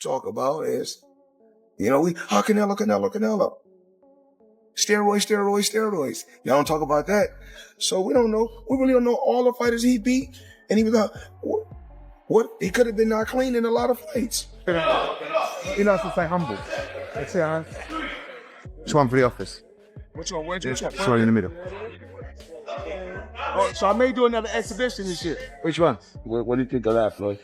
talk about is, Canelo. Steroids. Y'all don't talk about that. So we don't know. We really don't know all the fighters he beat. And he was what? He could have been not clean in a lot of fights. He likes to stay humble. That's it, Which one for the office? Which one? Sorry, in the middle. Oh, so I may do another exhibition and shit. Which one? What do you think of that, Floyd?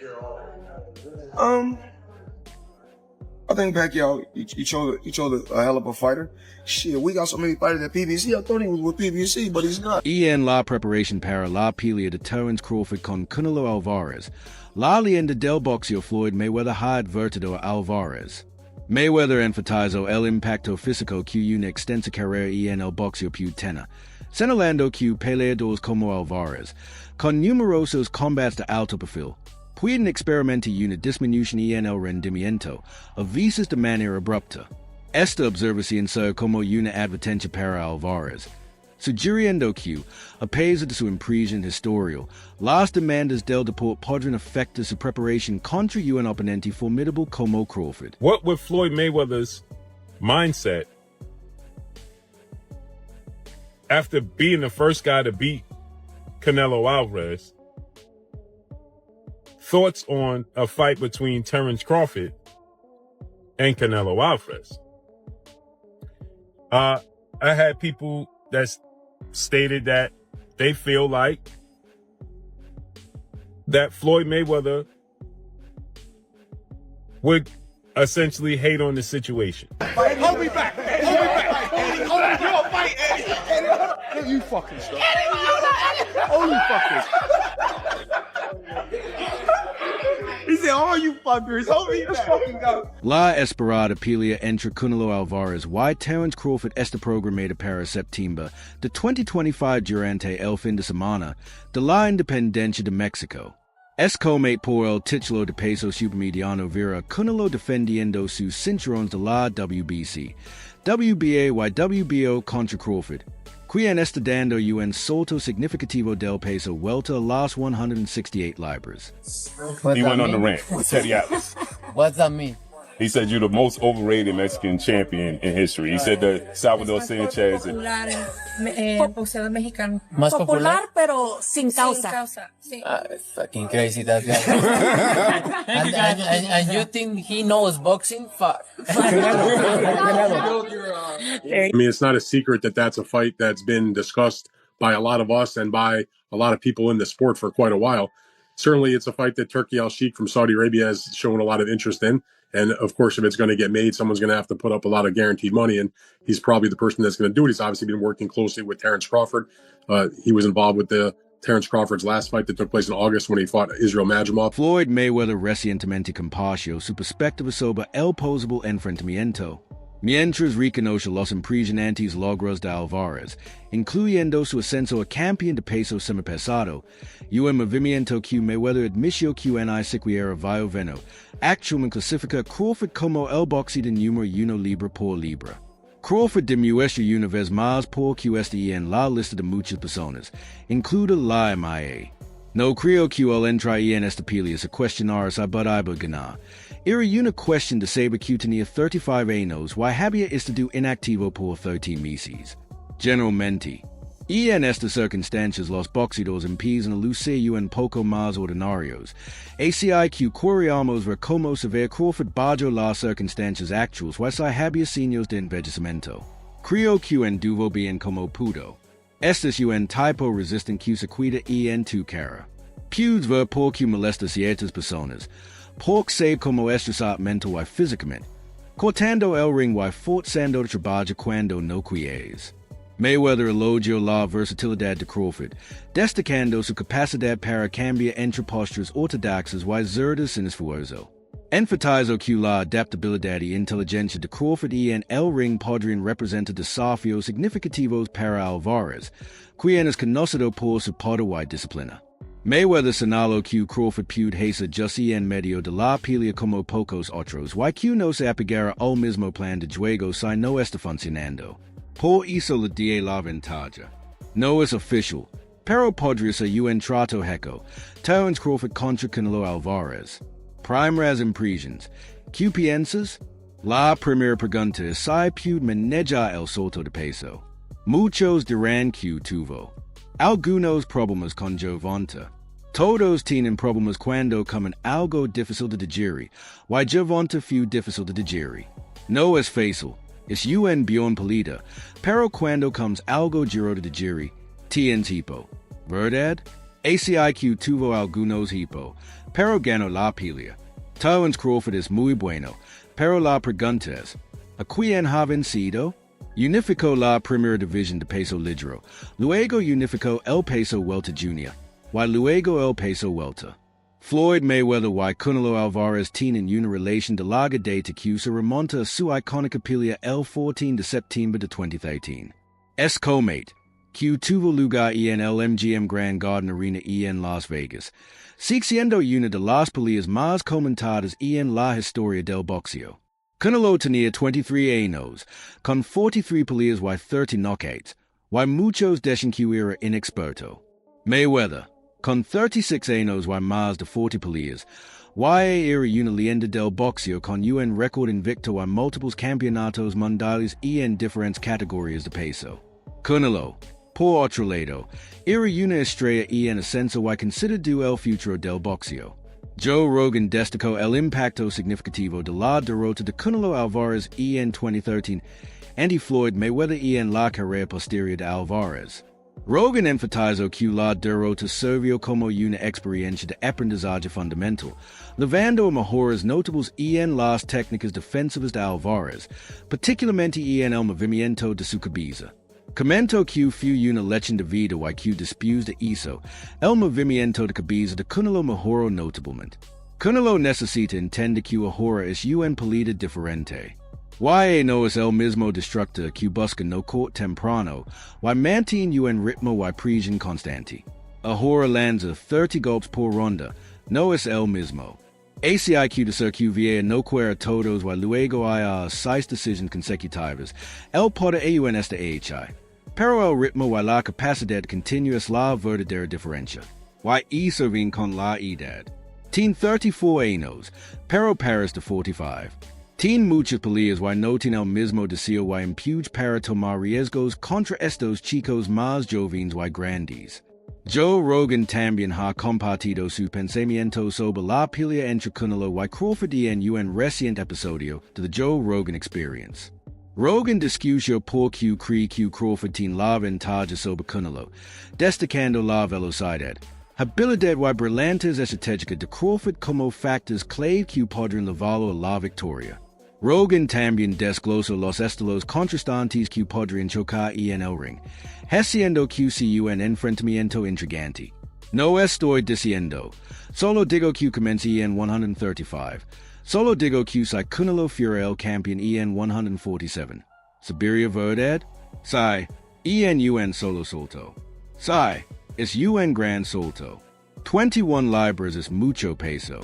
I think Pacquiao, he chose a hell of a fighter. Shit, we got so many fighters at PBC. I thought he was with PBC, but he's not. En la preparación para la pelea de Terence Crawford con Canelo Alvarez. La leyenda del boxeo Floyd Mayweather ha advertido a Alvarez. Mayweather enfatizó el impacto físico que una extensa carrera en el boxeo puede tener, señalando que peleadores como Alvarez, con numerosos combates de alto perfil, pueden experimentar una disminución en el rendimiento, a veces de manera abrupta. Esta observación será como una advertencia para Alvarez, sugiriendo que, a pesar de su impresión historial, las demandas del deporte podrían afectar su preparación contra un oponente formidable como Crawford. What would Floyd Mayweather's mindset, after being the first guy to beat Canelo Alvarez, thoughts on a fight between Terence Crawford and Canelo Alvarez? I had people that stated that they feel like that Floyd Mayweather would essentially hate on the situation. Hold me back. You're fight, Eddie. You fucking stop. Hold you fuckers. He said, all you fuckers, hold me back. La esperada pelea entre Canelo Alvarez y Terence Crawford está programada para septiembre de 2025 durante el fin de semana de la Independencia de México. Es combate por el título de peso supermediano vera Canelo defendiendo sus cinturones de la WBC, WBA y WBO contra Crawford, quien está dando un salto significativo del peso welter a las 168 libras. He went on the rant with Teddy Atlas. What's that mean? He said you're the most overrated Mexican champion in history. He said that Salvador Sanchez. Boxeador mexicano. Más popular, pero sin causa. Sí. Fucking crazy that guy. and you think he knows boxing? Fuck. I mean, it's not a secret that that's a fight that's been discussed by a lot of us and by a lot of people in the sport for quite a while. Certainly, it's a fight that Turki Al-Sheikh from Saudi Arabia has shown a lot of interest in. And of course, if it's going to get made, someone's going to have to put up a lot of guaranteed money. And he's probably the person that's going to do it. He's obviously been working closely with Terence Crawford. He was involved with Terence Crawford's last fight that took place in August when he fought Israel Madrimov. Floyd Mayweather recientemente compartió su perspectiva sobre el posible enfrentamiento, mientras reconoce los impresionantes logros de Alvarez, incluyendo su ascenso a campeón de peso semipesado, y un movimiento que Mayweather admitió que ni siquiera vio venir, actualmente clasifica Crawford como el boxeador número uno libra por libra. Crawford demuestra una vez más por que está en la lista de muchas personas, incluida la MIA. No creo que el entrar en esta pelea se cuestionar si iba ganar. Era una cuestión de saber que tenía 35 años y había estado inactivo por 13 meses. Generalmente, en estas circunstancias los boxeadores empiezan a lucir un poco más ordinarios. Así que queríamos ver cómo se ve Crawford bajo las circunstancias actuales y si había signos de envejecimiento. Creo que anduvo bien como pudo. Este es un tipo resistente que se cuida en tu cara. Puedes ver por qué molesta ciertas personas, porque sabe cómo estresar mental y físicamente, cortando el ring y forzando el trabajo cuando no quieres. Mayweather elogió la versatilidad de Crawford, destacando su capacidad para cambiar entre posturas ortodoxas y zurdas sin esfuerzo. Enfatizó que la adaptabilidad y inteligencia de Crawford en el ring podrían representar desafíos significativos para Alvarez, quien es conocido por su poder y disciplina. Mayweather señaló que Crawford puede hacer justicia en medio de la pelea como pocos otros y que no se apegará al mismo plan de juego si no está funcionando. Por eso le di la ventaja. No es oficial, pero podría ser un trato hecho. Terence Crawford contra Canelo Alvarez. Primeras impresions. Q piensas? La primera pregunta es si pude manejar el solto de peso. Muchos dirán que tuvo algunos problemas con Jovonta. Todos tienen problemas cuando comen algo difícil de digerir. Y Jovonta fue difícil de digerir. No es fácil. Es un bien pelida. Pero cuando comes algo giro de digerir, tienes hipo. ¿Verdad? ACIQ tuvo algunos hipo. Pero ganó la pelea. Towns Crawford es muy bueno. Pero la pregunta es, ¿a quién ha vencido? Unificó la primera división de peso ligero, luego unificó el peso welter junior, y luego el peso welter. Floyd Mayweather y Canelo Alvarez tienen una relación de larga data que se remonta a su icónica pelea el 14 de septiembre de 2013. Es comate, que tuvo lugar en el MGM Grand Garden Arena en Las Vegas, siendo una de las peleas más comentadas en la historia del boxeo. Canelo tenía 23 años, con 43 peleas y 30 knockouts, y muchos decían que era inexperto. Mayweather, con 36 años y más de 40 peleas, y era una leyenda del boxeo con un récord invicto y múltiples campeonatos mundiales en diferentes categorías de peso. Canelo, por otro lado, era una estrella en ascenso y considerado el futuro del boxeo. Joe Rogan destacó el impacto significativo de la derrota de Canelo Alvarez en 2013 ante Floyd Mayweather en la carrera posterior de Alvarez. Rogan enfatizó que la derrota sirvió como una experiencia de aprendizaje fundamental, levando a mejoras notables en las técnicas defensivas de Alvarez, particularmente en el movimiento de su cabeza. Comentó que fue una lección de vida y que después de eso, el movimiento de cabeza de Canelo mejoró notablemente. Canelo necesita entender que ahora es una pelea diferente. Y no es el mismo destructor que busca no corte temprano, y mantiene un ritmo y presión constante. Ahora lanza 30 golpes por ronda, no es el mismo. ACIQ de ser que vea no quiera todos y luego hay 6 decisiones consecutivas, el puede en esta HI. Pero el ritmo y la capacidad continua es la verdadera diferencia. Y eso viene con la edad. Tiene 34 años, pero pares de 45. Tiene muchas peleas y no tiene el mismo deseo y empuje para tomar riesgos contra estos chicos más jóvenes y grandes. Joe Rogan también ha compartido su pensamiento sobre la pelea entre Canelo y Crawford en un reciente episodio de The Joe Rogan Experience. Rogan discutió por qué cree que Crawford tiene la ventaja sobre Canelo, destacando la velocidad, habilidad y brillantes estratégicas de Crawford como factores clave que podrían llevarlo a la victoria. Rogan también desglosó los estilos contrastantes que podrían chocar en el ring, haciendo que sea un enfrentamiento intrigante. No estoy diciendo, solo digo que comencé en 135. Solo digo que si Canelo fuera el campeón en 147. ¿Sería verdad? Si, en un solo solto. Si, es un gran solto. 21 libras es mucho peso.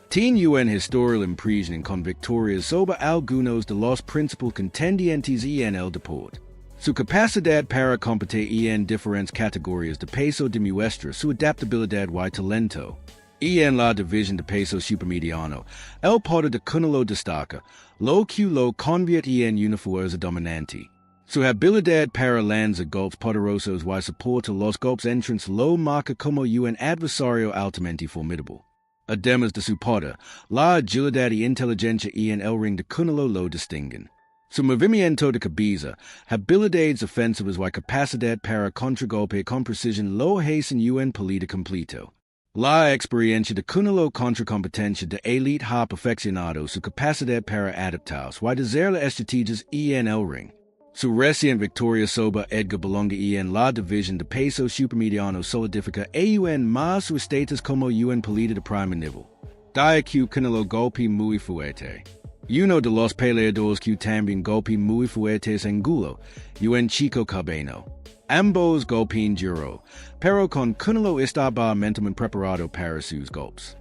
Tiene un historial impresión con victorias sobre algunos de los principales contendientes en el deporte. Su capacidad para competir en diferentes categorías de peso demuestra su adaptabilidad y talento. En la división de peso supermediano, el poder de Canelo destaca, lo que lo convierte en una fuerza dominante. Su habilidad para lanzar golpes poderosos y soporta los golpes entrantes lo marca como un adversario altamente formidable. Además de su poder, la agilidad y inteligencia en el ring de Canelo lo distinguen. Su movimiento de cabeza, habilidades ofensivas y capacidad para contragolpe con precisión lo hacen un pelea completo. La experiencia de Canelo contra competencia de elite ha perfeccionado su capacidad para adaptarse y desarrollar las estrategias en el ring. Su reciente victoria sobre Edgar Berlanga en la división de peso supermediano solidifica aún más su estatus como un pelea de primer nivel. Da que Canelo golpe muy fuerte. Uno de los peleadores que también golpe muy fuertes en Angulo, un chico cabeno. Ambos golpean duro, pero con Canelo estaba mentalmente preparado para sus golpes.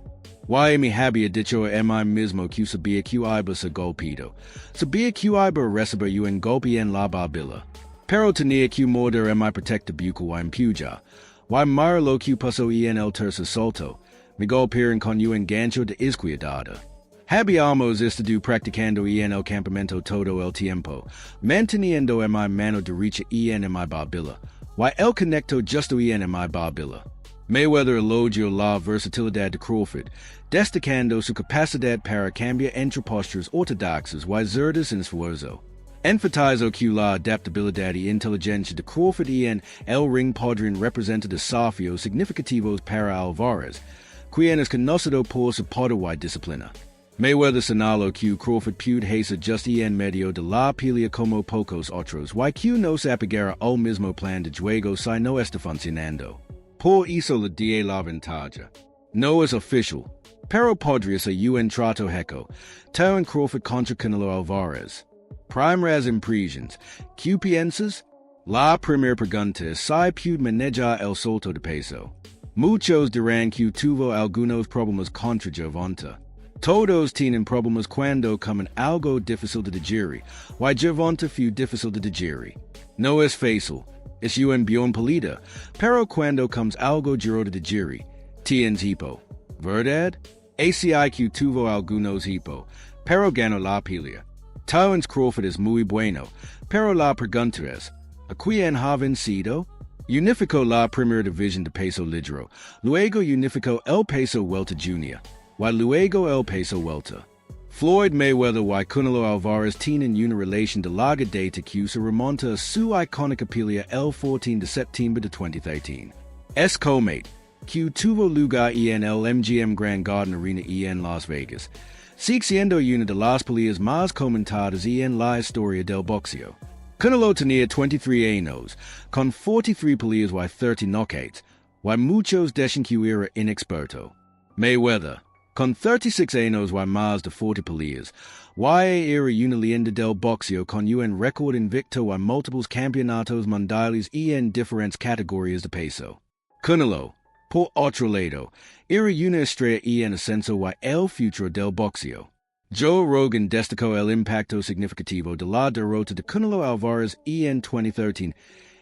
Y me había dicho a mí mismo que sabía que iba a ser golpeado. Sabía que iba a recibir un golpe en la barbilla. Pero tenía que morder mi protector buco y empujar. Y mira lo que pasó en el tercer salto. me golpearon con un gancho de izquierda. Habíamos estado practicando en el campamento todo el tiempo, manteniendo en mi mano derecha en mi barbilla, y el conecto justo en mi barbilla. Mayweather elogió la versatilidad de Crawford, destacando su capacidad para cambiar entre posturas ortodoxas y zurdas en esfuerzo. Enfatizó que la adaptabilidad y inteligencia de Crawford en el ring podrían representar desafíos significativos para Alvarez, quien es conocido por su poder y disciplina. Mayweather señaló que Crawford puede hacer just en medio de la pelea como pocos otros y que no se apegará al mismo plan de juego si no está funcionando. Por eso le di la ventaja. No es oficial, pero podría ser un trato hecho, en Crawford contra Canelo Alvarez. Primeras impresiones, ¿qué piensas? La primera pregunta es si puede manejar el solto de peso. Muchos dirán que tuvo algunos problemas contra Gervonta. Todos tienen problemas cuando comen algo difícil de digerir, y Gervonta fue difícil de digerir. No es fácil, es un bien pelea, pero cuando comes algo duro de digerir, tienes hipo, ¿verdad? ACI que tuvo algunos hipo, pero ganó la pelea. Towns Crawford es muy bueno, pero la pregunta es, ¿a quién ha vencido? Unificó la primera división de peso ligero, luego unificó el peso welter junior, y luego el peso welter. Floyd Mayweather y Canelo Alvarez tienen una relación de larga data que se remonta a su icónica pelea el 14 de septiembre de 2013. Es comate, que tuvo lugar en el MGM Grand Garden Arena en Las Vegas, siendo una de las peleas más comentadas en la historia del boxeo. Canelo tenía 23 años, con 43 peleas y 30 knockouts, y muchos decían que era inexperto. Mayweather, con 36 años y más de 40 peleas, y era una leyenda del boxeo con un récord invicto y múltiples campeonatos mundiales en diferentes categorías de peso. Canelo, por otro lado, era una estrella en ascenso y el futuro del boxeo. Joe Rogan destacó el impacto significativo de la derrota de Canelo Alvarez en 2013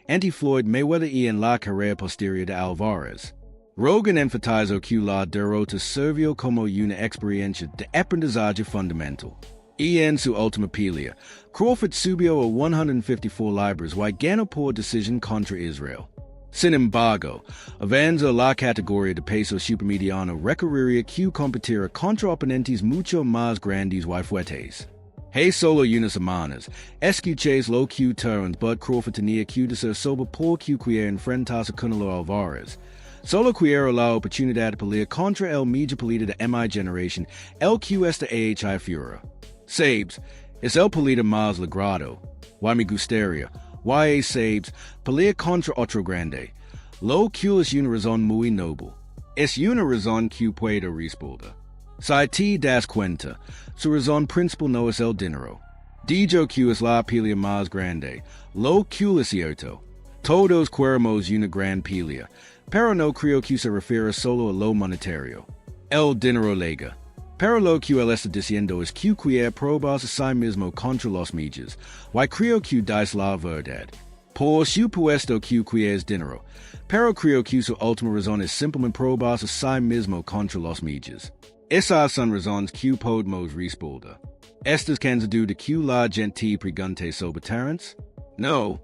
ante Floyd Mayweather en la carrera posterior de Alvarez. Rogan enfatizó que la derrota sirvió como una experiencia de aprendizaje fundamental. En su última pelea, Crawford subió a 154 libras y ganó por decisión contra Israel. Sin embargo, avanzó la categoría de peso supermediano requeriría que competiera contra oponentes mucho más grandes y fuertes. Hay solo unas semanas, escuché lo que turns Bud Crawford tenía que decir sobre por qué quería enfrentarse a Canelo Alvarez. Solo quiero la oportunidad de pelear contra el mejor pelea de mi generación, el que está AHI fuera. Sabes, es el pelea más logrado. Y me gustaría, sabes, pelear contra otro grande. Lo que es una razón muy noble. Es una razón que puedo responder. Si te das cuenta, su razón principal no es el dinero. Digo que es la pelea más grande. Lo que es cierto. Todos queremos una gran pelea, pero no creo que se refiere solo a lo monetario. El dinero lega. Pero lo que él está diciendo es que quiere probarse a sí mismo contra los millas, y creo que dice la verdad. Por supuesto que quiere es dinero, pero creo que su última razón es simplemente probarse a sí mismo contra los millas. Esas son razones que podemos responder. ¿Estás cansado de que la gente pregunte sobre Terrence? No.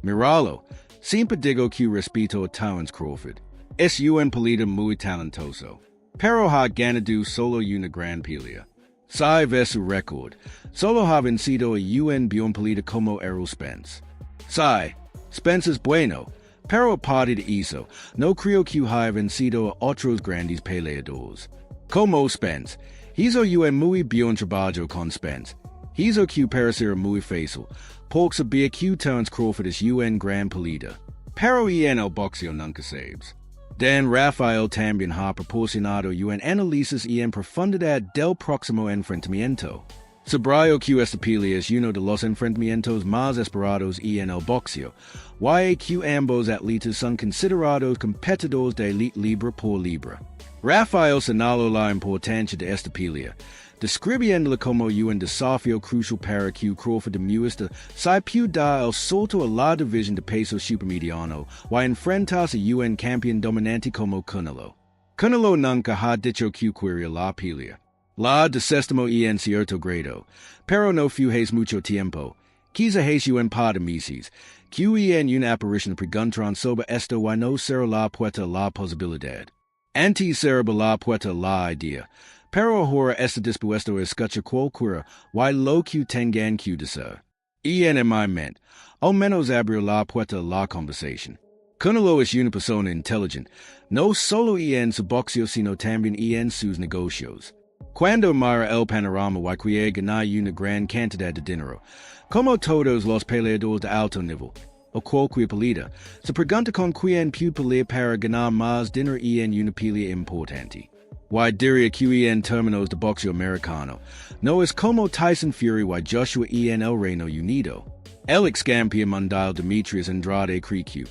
Míralo. Siempre digo que respeto a Terrence Crawford. Es un pelea muy talentoso. Pero ha ganado solo una gran pelea. Si ves su récord, solo ha vencido a un bien pelea como Errol Spence. Si, Spence es bueno, pero aparte de eso, no creo que haya vencido a otros grandes peleadores. Como Spence, hizo un muy bien trabajo con Spence. Hizo que parecer muy fácil, porque sabía que Terrence Crawford es un gran peleador. Pero en el boxeo nunca sabes. Dan Rafael también ha proporcionado un análisis en profundidad del próximo enfrentamiento. Subrayo que esta pelea es uno de los enfrentamientos más esperados en el boxeo, y que ambos atletas son considerados competidores de elite libra por libra. Rafael señaló la importancia de esta pelea, describiéndola como un desafío crucial para que Crawford demuestre si puede dar el salto a la división de peso supermediano y enfrentarse a un campeón dominante como Canelo. Canelo nunca ha dicho que quería la pelea. La desestimo en cierto grado, pero no fue mucho tiempo. Quizá un par de meses, que en una aparición preguntaron sobre esto y no será la puerta la posibilidad. Antes será la puerta la idea, pero ahora está dispuesto a escuchar cualquiera y lo que tengan que decir. Y en mi mente, al menos abrir la puerta a la conversación. Canelo es una persona inteligente, no solo en su boxeo sino también en sus negocios. Cuando mira el panorama y quiere ganar una gran cantidad de dinero, como todos los peleadores de alto nivel, o cualquier pelea, se pregunta con quién puede pelear para ganar más dinero en una pelea importante. Y diría que en términos de boxeo americano, no es como Tyson Fury y Joshua en el Reino Unido. El ex campeón mundial Demetrius Andrade cree que,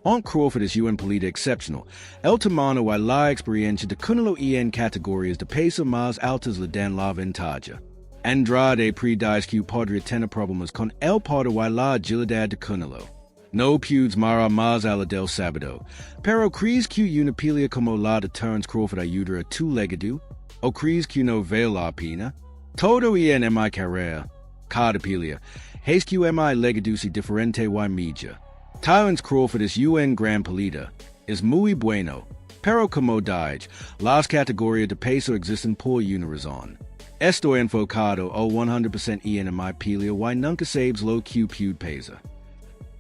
aunque Crawford es una pelea excepcional, el tamaño y la experiencia de Canelo en categorías de peso más altas le dan la ventaja. Andrade predice que podría tener problemas con el poder y la agilidad de Canelo. No puedes mirar más allá del sábado, pero ¿crees que una pelea como la de Terence Crawford ayudará a tu legado? ¿O crees que no vale la pena? Todo en mi carrera, cada pelea, es que mi legado se diferente y media. Terence Crawford es un gran pelea, es muy bueno, pero como dije, las categorías de peso existen por una razón. Estoy enfocado al 100% en mi pelea y nunca sabes lo que puede pesar.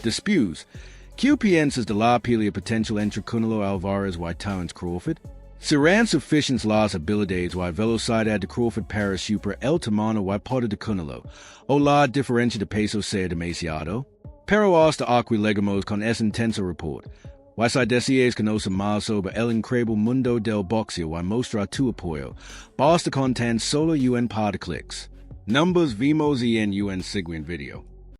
Después, ¿qué piensas de la pelea potential entre Canelo Alvarez y Terence Crawford? ¿Serán suficientes las habilidades y velocidad de Crawford para superar el tamaño y poder de Canelo, o la diferencia de peso sea demasiado? Pero hasta aquí llegamos con ese intenso report. Y si deseas conocer más sobre el increíble mundo del boxeo y mostrar tu apoyo, basta con tan solo un par de clics. Numbers vimos en un siguiente video.